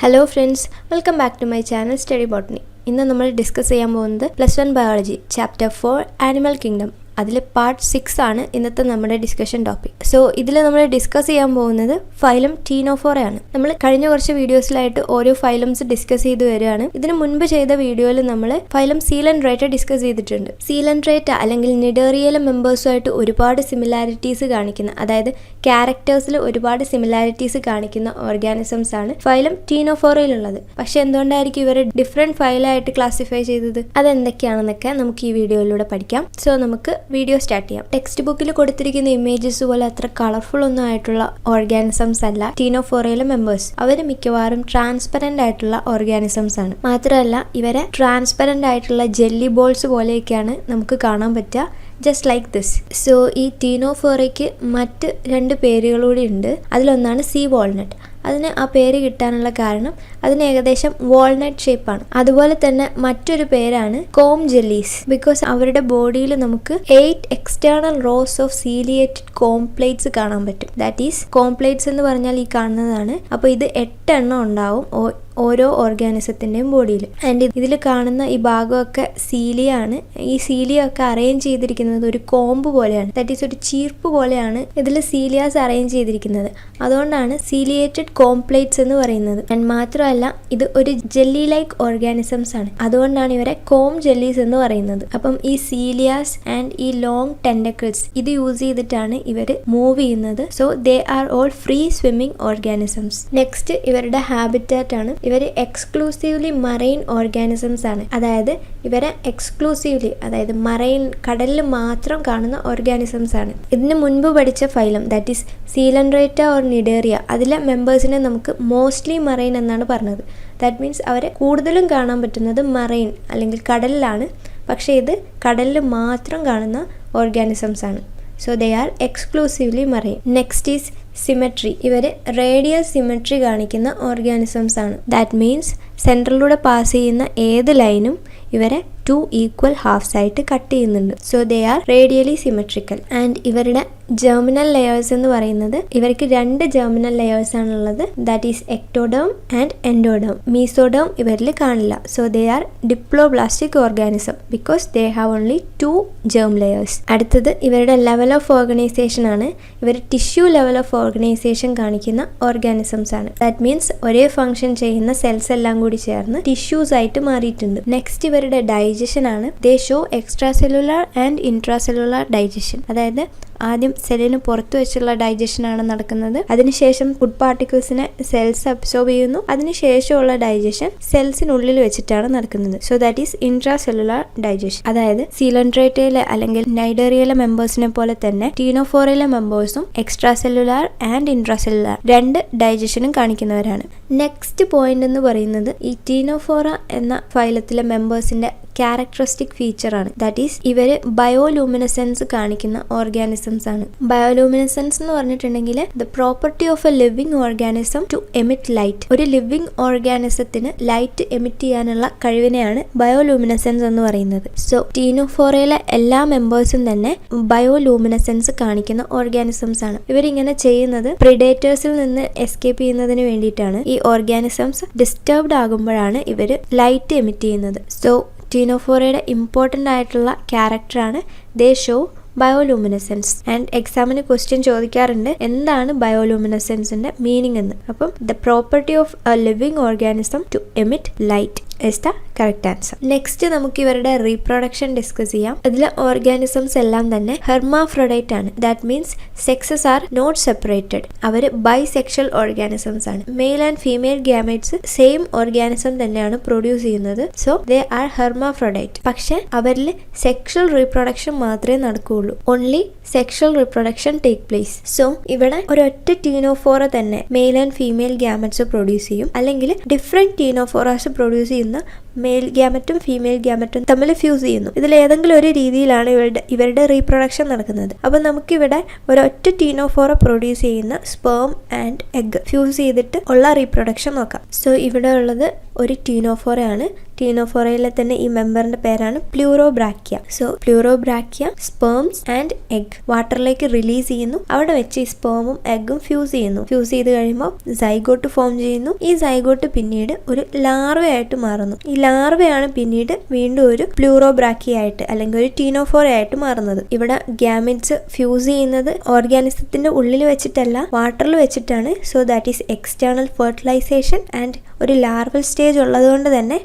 Hello friends, welcome back to my channel Study Botany. ഇന്ന് നമ്മൾ discuss ചെയ്യാൻ പോകുന്നത് +1 ബയോളജി ചാപ്റ്റർ 4 ആനിമൽ കിങ്ഡം. അതിൽ പാർട്ട് 6 ആണ് ഇന്നത്തെ നമ്മുടെ ഡിസ്കഷൻ ടോപ്പിക്. സോ ഇതിൽ നമ്മൾ ഡിസ്കസ് ചെയ്യാൻ പോകുന്നത് ഫൈലം ടീനോഫോറ ആണ്. നമ്മൾ കഴിഞ്ഞ കുറച്ച് വീഡിയോസിലായിട്ട് ഓരോ ഫൈലംസ് ഡിസ്കസ് ചെയ്ത് വരികയാണ്. ഇതിന് മുൻപ് ചെയ്ത വീഡിയോയിൽ നമ്മൾ ഫൈലം സീലൻഡ്രേറ്റ ഡിസ്കസ് ചെയ്തിട്ടുണ്ട്. സീലൻഡ്രേറ്റ അല്ലെങ്കിൽ നിഡേറിയയിലെ മെമ്പേഴ്സുമായിട്ട് ഒരുപാട് സിമിലാരിറ്റീസ് കാണിക്കുന്ന, അതായത് ക്യാരക്ടേഴ്സിൽ ഒരുപാട് സിമിലാരിറ്റീസ് കാണിക്കുന്ന ഓർഗാനിസംസ് ആണ് ഫൈലം ടീനോഫോറയിലുള്ളത്. പക്ഷെ എന്തുകൊണ്ടായിരിക്കും ഇവരെ ഡിഫറെന്റ് ഫൈലായിട്ട് ക്ലാസിഫൈ ചെയ്തത്? അതെന്തൊക്കെയാണെന്നൊക്കെ നമുക്ക് ഈ വീഡിയോയിലൂടെ പഠിക്കാം. സോ നമുക്ക് വീഡിയോ സ്റ്റാർട്ട് ചെയ്യാം. ടെക്സ്റ്റ് ബുക്കിൽ കൊടുത്തിരിക്കുന്ന ഇമേജസ് പോലെ അത്ര കളർഫുൾ ഒന്നും ആയിട്ടുള്ള ഓർഗാനിസംസ് അല്ല ടീനോഫോറയിലെ മെമ്പേഴ്സ്. അവർ മിക്കവാറും ട്രാൻസ്പെറന്റ് ആയിട്ടുള്ള ഓർഗാനിസംസ് ആണ്. മാത്രമല്ല ഇവരെ ട്രാൻസ്പെറന്റ് ആയിട്ടുള്ള ജെല്ലി ബോൾസ് പോലെയൊക്കെയാണ് നമുക്ക് കാണാൻ പറ്റുക. Just like this. സോ ഈ ടീനോഫോറയ്ക്ക് മറ്റ് 2 പേരുകളൂടെ ഉണ്ട്. അതിലൊന്നാണ് സീ വാൾനട്ട്. അതിന് ആ പേര് കിട്ടാനുള്ള കാരണം അതിന് ഏകദേശം വാൾനട്ട് ഷേപ്പാണ്. അതുപോലെ തന്നെ മറ്റൊരു പേരാണ് കോം ജെല്ലീസ്. ബിക്കോസ് അവരുടെ ബോഡിയിൽ നമുക്ക് 8 external rose of ciliated comb plates കാണാൻ പറ്റും. ദാറ്റ് ഈസ് കോംപ്ലേറ്റ്സ് എന്ന് പറഞ്ഞാൽ ഈ കാണുന്നതാണ്. അപ്പോൾ ഇത് 8 എണ്ണം ഉണ്ടാവും ഓരോ ഓർഗാനിസത്തിൻ്റെയും ബോഡിയിൽ. ആൻഡ് ഇതിൽ കാണുന്ന ഈ ഭാഗമൊക്കെ സീലിയാണ്. ഈ സീലിയൊക്കെ അറേഞ്ച് ചെയ്തിരിക്കുന്നത് ഒരു കോമ്പ് പോലെയാണ്. ദാറ്റ് ഈസ് ഒരു ചീർപ്പ് പോലെയാണ് ഇതിൽ സീലിയാസ് അറേഞ്ച് ചെയ്തിരിക്കുന്നത്. അതുകൊണ്ടാണ് സീലിയേറ്റഡ് കോംപ്ലേറ്റ്സ് എന്ന് പറയുന്നത്. ആൻഡ് മാത്രമല്ല ഇത് ഒരു ജെല്ലി ലൈക്ക് ഓർഗാനിസംസ് ആണ്. അതുകൊണ്ടാണ് ഇവരെ കോം ജെല്ലീസ് എന്ന് പറയുന്നത്. അപ്പം ഈ സീലിയാസ് ആൻഡ് ഈ ലോങ് ടെൻഡക്കിൾസ് ഇത് യൂസ് ചെയ്തിട്ടാണ് ഇവർ മൂവ് ചെയ്യുന്നത്. So they are all free swimming organisms. Next ഇവരുടെ ഹാബിറ്റാറ്റ് ആണ്. ഇവർ എക്സ്ക്ലൂസീവ്ലി മറൈൻ ഓർഗാനിസംസ് ആണ്. അതായത് ഇവരെ എക്സ്ക്ലൂസീവ്ലി, അതായത് മറൈൻ, കടലിൽ മാത്രം കാണുന്ന ഓർഗാനിസംസ് ആണ്. ഇതിന് മുൻപ് പഠിച്ച phylum that is coelenterata or cnidaria, അതിലെ മെമ്പേഴ്സിനെ നമുക്ക് മോസ്റ്റ്ലി മറൈൻ എന്നാണ് പറഞ്ഞത്. ദാറ്റ് മീൻസ് അവരെ കൂടുതലും കാണാൻ പറ്റുന്നത് മറൈൻ അല്ലെങ്കിൽ കടലിലാണ്. പക്ഷേ ഇത് കടലിൽ മാത്രം കാണുന്ന ഓർഗാനിസംസ് ആണ്. So they are exclusively marine. Next is symmetry. ഇവർ റേഡിയൽ സിമെട്രി കാണിക്കുന്ന ഓർഗാനിസംസ് ആണ്. ദാറ്റ് മീൻസ് സെൻട്രലിലൂടെ പാസ് ചെയ്യുന്ന ഏത് ലൈനും ഇവരെ 2 ഈക്വൽ ഹാഫ്സ് ആയിട്ട് കട്ട് ചെയ്യുന്നുണ്ട്. So they are radially symmetrical. And ഇവരുടെ ജെർമിനൽ ലെയേഴ്സ് എന്ന് പറയുന്നത്, ഇവർക്ക് 2 ജെർമിനൽ ലെയേഴ്സ് ആണുള്ളത്. That is ectoderm and endoderm. Mesoderm ഇവരിൽ കാണില്ല. So they are diploblastic organism because they have only 2 germ layers. അടുത്തത് ഇവരുടെ ലെവൽ ഓഫ് ഓർഗനൈസേഷൻ ആണ്. ഇവർ ടിഷ്യൂ ലെവൽ ഓഫ് ഓർഗനൈസേഷൻ കാണിക്കുന്ന ഓർഗാനിസംസ് ആണ്. ദാറ്റ് മീൻസ് ഒരേ ഫംഗ്ഷൻ ചെയ്യുന്ന സെൽസ് എല്ലാം കൂടി ചേർന്ന് ടിഷ്യൂസ് ആയിട്ട് മാറിയിട്ടുണ്ട്. നെക്സ്റ്റ് ഇവരുടെ ഡൈജഷൻ ആണ്. ദേ show extra cellular and intracellular digestion. അതായത് ആദ്യം സെല്ലിന് പുറത്തു വെച്ചുള്ള ഡൈജഷൻ ആണ് നടക്കുന്നത്. അതിനുശേഷം ഫുഡ് പാർട്ടിക്കിൾസിനെ സെൽസ് അബ്സോർബ് ചെയ്യുന്നു. അതിനുശേഷമുള്ള ഡൈജഷൻ സെൽസിനുള്ളിൽ വെച്ചിട്ടാണ് നടക്കുന്നത്. So that is intracellular digestion. അതായത് സീലൻഡ്രേറ്റയിലെ അല്ലെങ്കിൽ നൈഡേറിയയിലെ മെമ്പേഴ്സിനെ പോലെ തന്നെ ടീനോഫോറയിലെ മെമ്പേഴ്സും extracellular and intracellular 2 ഡൈജഷനും കാണിക്കുന്നവരാണ്. നെക്സ്റ്റ് പോയിന്റ് എന്ന് പറയുന്നത് ഈ ടീനോഫോറ എന്ന ഫൈലത്തിലെ മെമ്പേഴ്സിന്റെ ക്യാരക്ടറിസ്റ്റിക് ഫീച്ചർ ആണ്. ദാറ്റ് ഈസ് ഇവര് ബയോലൂമിനസെൻസ് കാണിക്കുന്ന ഓർഗാനിസംസ് ആണ്. ബയോലൂമിനസെൻസ് എന്ന് പറഞ്ഞിട്ടുണ്ടെങ്കിൽ the property of a living organism to emit light. ഒരു ലിവിംഗ് ഓർഗാനിസത്തിന് ലൈറ്റ് എമിറ്റ് ചെയ്യാനുള്ള കഴിവിനെയാണ് ബയോലൂമിനസെൻസ് എന്ന് പറയുന്നത്. സോ ടീനോഫോറയിലെ എല്ലാ മെമ്പേഴ്സും തന്നെ ബയോലൂമിനസെൻസ് കാണിക്കുന്ന ഓർഗാനിസംസ് ആണ്. ഇവരിങ്ങനെ ചെയ്യുന്നത് പ്രിഡേറ്റേഴ്സിൽ നിന്ന് എസ്കേപ്പ് ചെയ്യുന്നതിന് വേണ്ടിയിട്ടാണ്. ഈ ഓർഗാനിസംസ് ഡിസ്റ്റർബ്ഡ് ആകുമ്പോഴാണ് ഇവർ ലൈറ്റ് എമിറ്റ് ചെയ്യുന്നത്. സോ ടീനോഫോറയുടെ ഇമ്പോർട്ടൻ്റ് ആയിട്ടുള്ള ക്യാരക്ടറാണ് ദേ ഷോ ബയോലൂമിനസെൻസ്. ആൻഡ് എക്സാമിന് ക്വസ്റ്റ്യൻ ചോദിക്കാറുണ്ട് എന്താണ് ബയോലൂമിനസെൻസിന്റെ മീനിങ് എന്ന്. അപ്പം the property of a living organism to emit light is the correct answer. Next നമുക്ക് ഇവരുടെ റീപ്രൊഡക്ഷൻ ഡിസ്കസ് ചെയ്യാം. ഇതിൽ ഓർഗാനിസംസ് എല്ലാം തന്നെ ഹെർമാഫ്രോഡൈറ്റ് ആണ്. That means sexes are not separated. അവർ ബൈസെക്ഷൽ ഓർഗാനിസംസ് ആണ്. Male and female gametes same organism തന്നെയാണ് പ്രൊഡ്യൂസ് ചെയ്യുന്നത്. So they are hermaphrodite. പക്ഷെ അവരിൽ സെക്ഷൽ റീപ്രൊഡക്ഷൻ മാത്രമേ നടക്കുകയുള്ളൂ. Only sexual reproduction take place. So ഇവിടെ ഒരൊറ്റ ടീനോഫോറ തന്നെ male and female gametes produce ചെയ്യും, അല്ലെങ്കിൽ ഡിഫറെന്റ് ടീനോഫോറാസ് പ്രൊഡ്യൂസ് ചെയ്യുന്ന ചെയ്യുന്ന മെയിൽ ഗ്യാമറ്റും ഫീമെയിൽ ഗ്യാമറ്റും തമ്മിൽ ഫ്യൂസ് ചെയ്യുന്നു. ഇതിൽ ഏതെങ്കിലും ഒരു രീതിയിലാണ് ഇവരുടെ റീപ്രൊഡക്ഷൻ നടക്കുന്നത്. അപ്പോൾ നമുക്കിവിടെ ഒരൊറ്റ ടീനോഫോറ പ്രൊഡ്യൂസ് ചെയ്യുന്ന സ്പേം ആൻഡ് എഗ് ഫ്യൂസ് ചെയ്തിട്ട് ഉള്ള റീപ്രൊഡക്ഷൻ നോക്കാം. സോ ഇവിടെ ഉള്ളത് ഒരു ടീനോഫോറയാണ്. ടീനോഫോറയിലെ തന്നെ ഈ മെമ്പറിന്റെ പേരാണ് Pleurobrachia. So Pleurobrachia sperms and egg വാട്ടറിലേക്ക് റിലീസ് ചെയ്യുന്നു. അവിടെ വെച്ച് ഈ സ്പേമും എഗും ഫ്യൂസ് ചെയ്യുന്നു. ഫ്യൂസ് ചെയ്ത് കഴിയുമ്പോൾ സൈഗോട്ട് ഫോം ചെയ്യുന്നു. ഈ സൈഗോട്ട് പിന്നീട് ഒരു ലാർവയായിട്ട് മാറുന്നു. ഈ ലാർവയാണ് പിന്നീട് വീണ്ടും ഒരു പ്ലൂറോബ്രാക്കിയ ആയിട്ട് അല്ലെങ്കിൽ ഒരു ടീനോഫോറ ആയിട്ട് മാറുന്നത്. ഇവിടെ ഗ്യാമിറ്റ്സ് ഫ്യൂസ് ചെയ്യുന്നത് ഓർഗാനിസത്തിന്റെ ഉള്ളിൽ വെച്ചിട്ടല്ല, വാട്ടറിൽ വെച്ചിട്ടാണ്. So that is external fertilisation and ഒരു ലാർവൽ സ്റ്റേജ് ഉള്ളതുകൊണ്ട് തന്നെ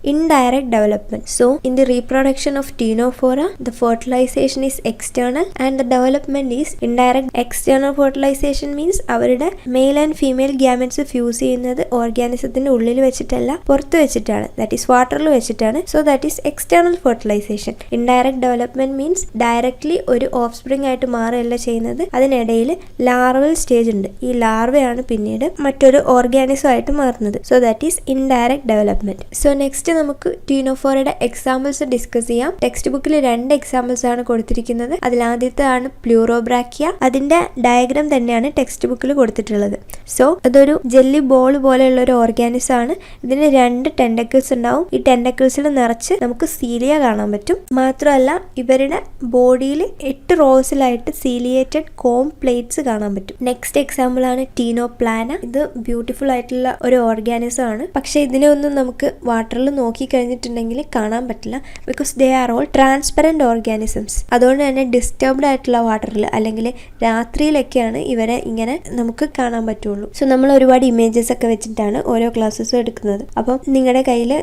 indirect development. So in the reproduction of Ctenophora, the fertilization is external and the development is indirect. External fertilization means അവരുടെ mail and female gametes fuse ചെയ്യുന്നത് ഓർഗാനിസത്തിന്റെ ഉള്ളിൽ വെച്ചിട്ടല്ല, പുറത്ത് വെച്ചിട്ടാണ്. That is വാട്ടറിൽ വെച്ചിട്ടാണ്. So that is external fertilisation. Indirect development means directly ഒരു offspring ആയിട്ട് മാറുകയല്ല ചെയ്യുന്നത്. അതിനിടയിൽ ലാർവൽ സ്റ്റേജ് ഉണ്ട്. ഈ ലാർവയാണ് പിന്നീട് മറ്റൊരു ഓർഗാനിസം ആയിട്ട് മാറുന്നത്. So that is indirect development. So next നമുക്ക് ടീനോഫോറയുടെ എക്സാമ്പിൾസ് ഡിസ്കസ് ചെയ്യാം. ടെക്സ്റ്റ് ബുക്കിൽ 2 എക്സാമ്പിൾസ് ആണ് കൊടുത്തിരിക്കുന്നത്. അതിൽ ആദ്യത്തേതാണ് പ്ലൂറോബ്രാക്കിയ. അതിന്റെ ഡയഗ്രാം തന്നെയാണ് ടെക്സ്റ്റ് ബുക്കിൽ കൊടുത്തിട്ടുള്ളത്. സോ അതൊരു ജെല്ലി ബോൾ പോലെയുള്ള ഒരു ഓർഗാനിസം ആണ്. ഇതിന് 2 ടെൻഡക്കിൾസ് ഉണ്ടാവും. ഈ ടെൻഡക്കിൾസിൽ നിറച്ച് നമുക്ക് സീലിയ കാണാൻ പറ്റും. മാത്രമല്ല ഇവരുടെ ബോഡിയിൽ 8 റോസിലായിട്ട് സീലിയേറ്റഡ് കോം പ്ലേറ്റ്സ് കാണാൻ പറ്റും. നെക്സ്റ്റ് എക്സാമ്പിൾ ആണ് ടീനോപ്ലാന. ഇത് ബ്യൂട്ടിഫുൾ ആയിട്ടുള്ള ഒരു ഓർഗാനിസം ആണ്. പക്ഷെ ഇതിനെ ഒന്നും നമുക്ക് വാട്ടറിൽ നോക്കി കഴിഞ്ഞിട്ടുണ്ടെങ്കിൽ കാണാൻ പറ്റില്ല. Because they are all transparent organisms. അതുകൊണ്ട് തന്നെ ഡിസ്റ്റർബ്ഡ് ആയിട്ടുള്ള വാട്ടറിൽ അല്ലെങ്കിൽ രാത്രിയിലൊക്കെയാണ് ഇവരെ ഇങ്ങനെ നമുക്ക് കാണാൻ പറ്റുള്ളൂ. സോ നമ്മൾ ഒരുപാട് ഇമേജസ് ഒക്കെ വെച്ചിട്ടാണ് ഓരോ ക്ലാസ്സസും എടുക്കുന്നത്. അപ്പം നിങ്ങളുടെ കയ്യിൽ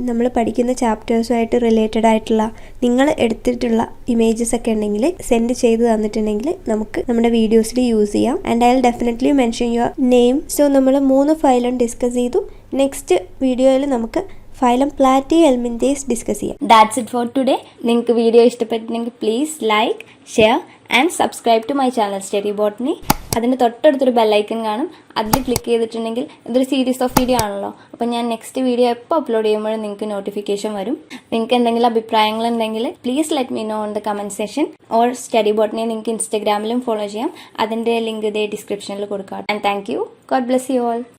നമ്മൾ പഠിക്കുന്ന ചാപ്റ്റേഴ്സുമായിട്ട് റിലേറ്റഡ് ആയിട്ടുള്ള നിങ്ങൾ എടുത്തിട്ടുള്ള ഇമേജസ് ഒക്കെ ഉണ്ടെങ്കിൽ സെൻഡ് ചെയ്ത് തന്നിട്ടുണ്ടെങ്കിൽ നമുക്ക് നമ്മുടെ വീഡിയോസിൽ യൂസ് ചെയ്യാം. And I will definitely mention your name. So നമ്മൾ 3 ഫൈലും ഡിസ്കസ് ചെയ്തു. നെക്സ്റ്റ് വീഡിയോയിൽ നമുക്ക് ഫൈലം പ്ലാറ്റിഹെൽമിന്തേസ് ഡിസ്കസ് ചെയ്യാം. That's it for today. നിങ്ങൾക്ക് വീഡിയോ ഇഷ്ടപ്പെട്ടിട്ടുണ്ടെങ്കിൽ please like, share and subscribe to my channel study botany. അതിൻ്റെ തൊട്ടടുത്തൊരു ബെല്ലൈക്കൺ കാണും. അതിൽ ക്ലിക്ക് ചെയ്തിട്ടുണ്ടെങ്കിൽ ഇതൊരു സീരീസ് ഓഫ് വീഡിയോ ആണല്ലോ. അപ്പോൾ ഞാൻ നെക്സ്റ്റ് വീഡിയോ എപ്പോൾ അപ്ലോഡ് ചെയ്യുമ്പോഴും നിങ്ങൾക്ക് നോട്ടിഫിക്കേഷൻ വരും. നിങ്ങൾക്ക് എന്തെങ്കിലും അഭിപ്രായങ്ങളുണ്ടെങ്കിൽ please let me know in the comment section. Or Study Botany നിങ്ങൾക്ക് ഇൻസ്റ്റാഗ്രാമിലും ഫോളോ ചെയ്യാം. അതിൻ്റെ ലിങ്ക് ഇതേ ഡിസ്ക്രിപ്ഷനിൽ കൊടുക്കാം. And thank you. God bless you all.